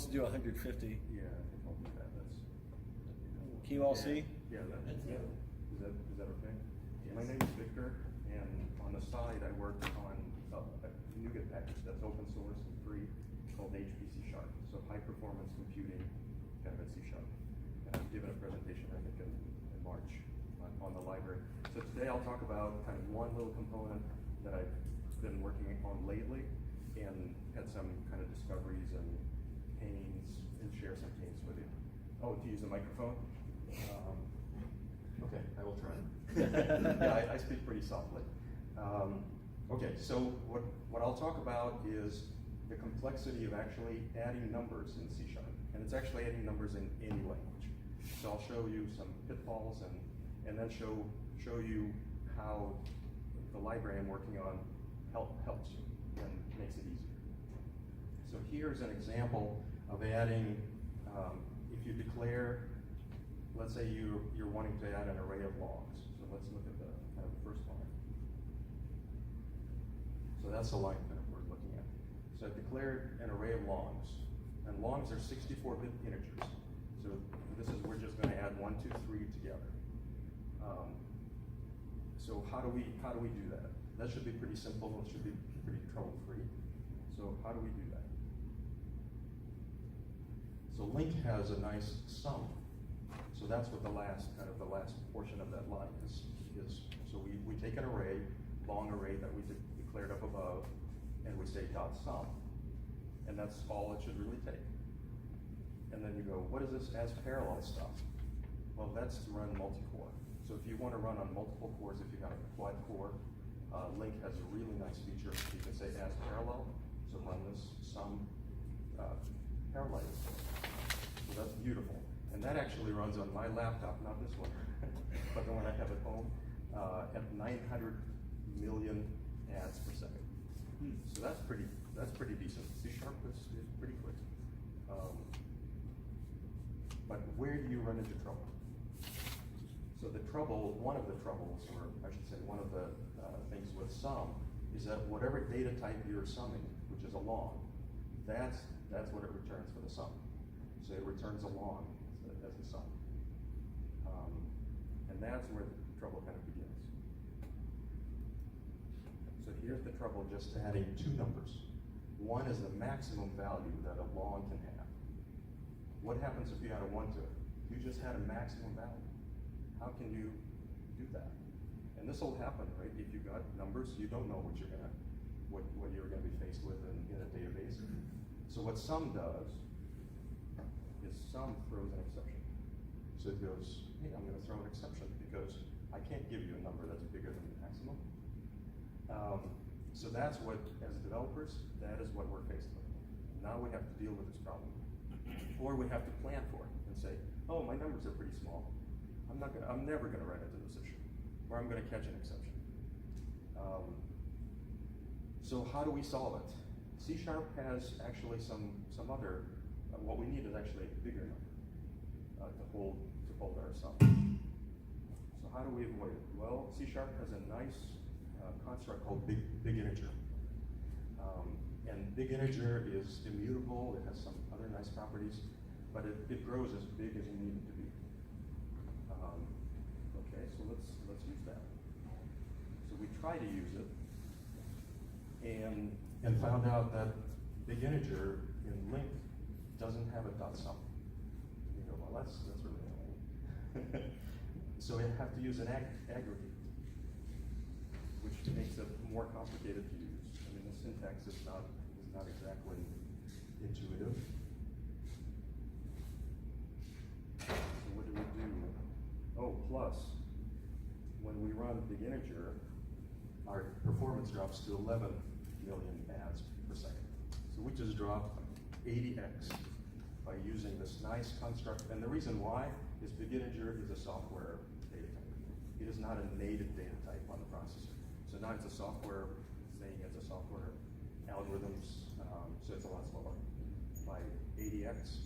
to do 150. Yeah, I think I'll do that. Can you all see? Yeah, is that okay? Yes. My name is Victor, and on the side I work on a NuGet package that's open source and free called HPC Sharp. So high performance computing kind of at C Sharp. And I'm giving a presentation I think in March on the library. So today I'll talk about kind of one little component that I've been working on lately and had some kind of discoveries and pains and share some pains with you. Oh, to use the microphone? Okay, I will try. Yeah, I speak pretty softly. Okay, so what I'll talk about is the complexity of actually adding numbers in C#, and it's actually adding numbers in any language. So I'll show you some pitfalls and then show you how the library I'm working on helps you and makes it easier. So here's an example of adding, if you declare, let's say you're wanting to add an array of logs. So let's look at the kind of first line. So that's the line that we're looking at. So I've declared an array of longs, and longs are 64-bit integers. So we're just going to add 1, 2, 3 together. So how do we do that? That should be pretty simple. It should be pretty trouble-free. So how do we do that? So Linq has a nice sum. So that's what the last portion of that line is. So we take an array, long array that we declared up above, and we say dot sum. And that's all it should really take. And then you go, what is this as parallel stuff? Well, that's to run multi-core. So if you want to run on multiple cores, if you have a quad core, Linq has a really nice feature. You can say as parallel, so run this sum parallel. So that's beautiful. And that actually runs on my laptop, not this one, but the one I have at home, at 900 million ads per second. So that's pretty decent. C# is pretty quick. But where do you run into trouble? So one of the troubles, or I should say one of the things with sum, is that whatever data type you're summing, which is a long, that's what it returns for the sum. So it returns a long as a sum. And that's where the trouble kind of begins. So here's the trouble just adding two numbers. One is the maximum value that a long can have. What happens if you add a 1 to it? You just had a maximum value. How can you do that? And this will happen, right? If you got numbers, you don't know what you're gonna be faced with in a database. So what sum does is sum throws an exception. So it goes, hey, I'm gonna throw an exception because I can't give you a number that's bigger than the maximum. So that's what, as developers, that is what we're faced with. Now we have to deal with this problem. Or we have to plan for it and say, oh, my numbers are pretty small. I'm never gonna run into this issue, or I'm gonna catch an exception. So how do we solve it? C# has actually some other, what we need is actually a bigger number to hold our sum. So how do we avoid it? Well, C# has a nice construct called big integer. And big integer is immutable, it has some other nice properties, but it grows as big as you need it to be. Okay, so let's use that. So we try to use it, and found out that big integer in Linq doesn't have a dot sum. You go, well, that's really annoying. So we have to use an aggregate, which makes it more complicated to use. I mean, the syntax is not exactly intuitive. So what do? Oh, plus, when we run big integer, our performance drops to 11 million ads per second. So we just dropped 80x by using this nice construct. And the reason why is big integer is a software data type. It is not a native data type on the processor. So now it's a software thing, it's a software algorithms, so it's a lot slower by 80x.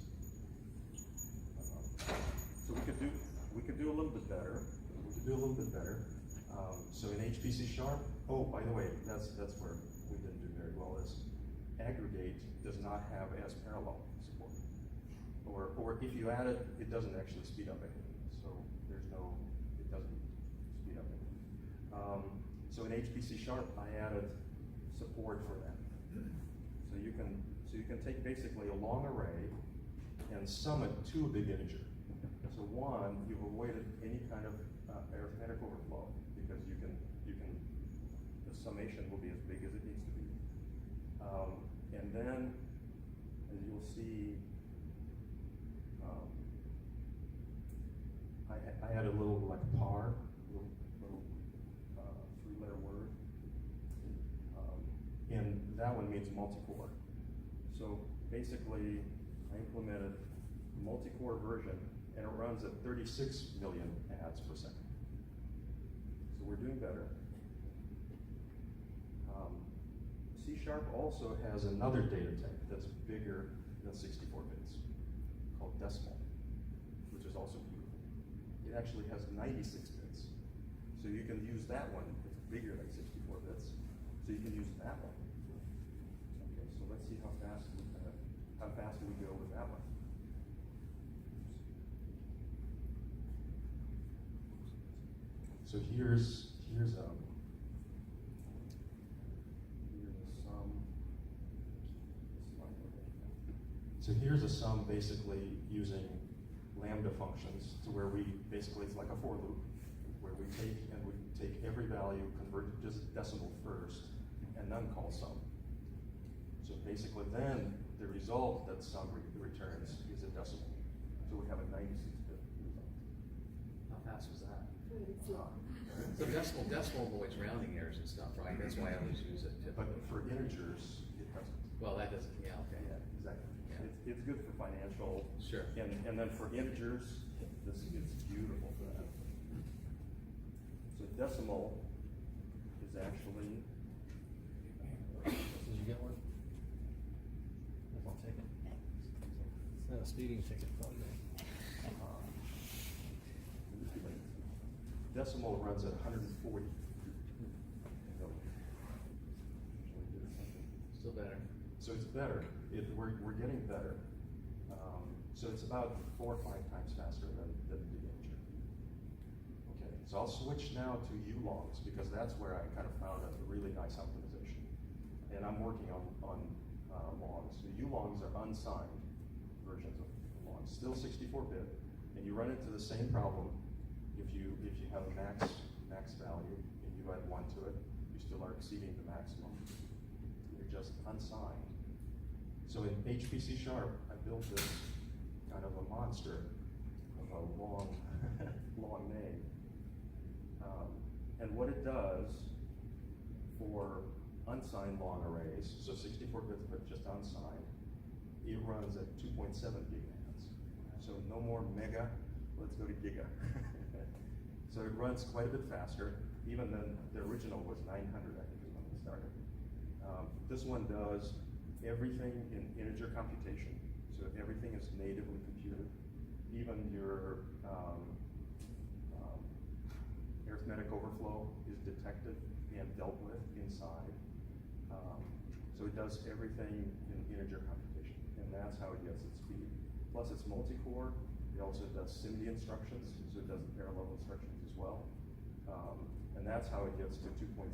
So we could do a little bit better. So in HPC Sharp, oh, by the way, that's where we didn't do very well is aggregate does not have as parallel support. or if you add it, it doesn't actually speed up anything. So there's no, it doesn't speed up anything. So in HPC Sharp, I added support for that. So you can take basically a long array and sum it to a big integer. So one, you've avoided any kind of arithmetic overflow because you can, the summation will be as big as it needs to be. And then, as you'll see, I had a little like par, little 3-letter word, and that one means multi-core. So basically, I implemented a multi-core version, and it runs at 36 million ads per second. So we're doing better. C# also has another data type that's bigger than 64 bits, called decimal, which is also beautiful. It actually has 96 bits. So you can use that one, it's bigger than 64 bits. So you can use that one. Okay, so let's see how fast do we go with that one. So here's a sum. So here's a sum basically using lambda functions to where we basically, it's like a for loop, where we take every value, convert it to decimal first, and then call sum. So basically then the result that sum returns is a decimal. So we have a 96-bit result. How fast was that? So decimal avoids rounding errors and stuff, right? That's why I always use it. But for integers, it doesn't. Well, that doesn't, yeah, okay. Yeah, exactly. Yeah. It's good for financial. Sure. And then for integers, it's beautiful for that. So decimal is actually. Did you get one? I'll take it. It's not a speeding ticket, probably. Decimal runs at 140. Still better. So it's better. We're getting better. So it's about 4 or 5 times faster than the integer. Okay, so I'll switch now to ulongs because that's where I kind of found a really nice optimization. And I'm working on longs. So ulongs are unsigned versions of longs, still 64-bit, and you run into the same problem if you have a max value and you add 1 to it, you still are exceeding the maximum. You're just unsigned. So in HPC Sharp, I built this kind of a monster of a long, long name. And what it does for unsigned long arrays, so 64 bits but just unsigned, it runs at 2.7 gigahertz. So no more mega, let's go to giga. So it runs quite a bit faster, even than the original was 900, I think is when we started. This one does everything in integer computation, so everything is natively computed. Even your arithmetic overflow is detected and dealt with inside. So it does everything in integer computation, and that's how it gets its speed. Plus it's multi-core. It also does SIMD instructions, so it does parallel instructions as well. And that's how it gets to 2.7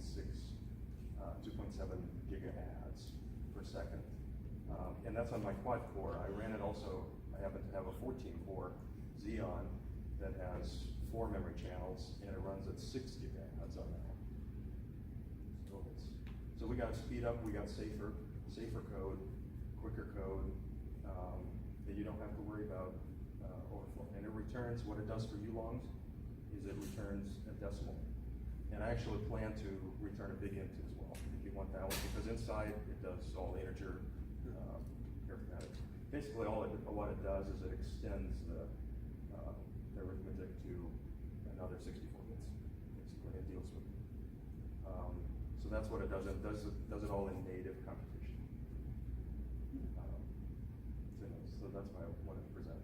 giga ads per second. And that's on my quad core. I ran it also, I happen to have a 14-core Xeon that has 4 memory channels, and it runs at 6 giga ads on that one. So we got speed up, we got safer code, quicker code, that you don't have to worry about overflow. And it returns, what it does for ulongs is it returns a decimal. And I actually plan to return a big int as well, if you want that one, because inside it does all integer arithmetic. Basically what it does is it extends the arithmetic to another 64 bits, basically, it deals with it. So that's what it does. It does it all in native computation. So that's what I wanted to present.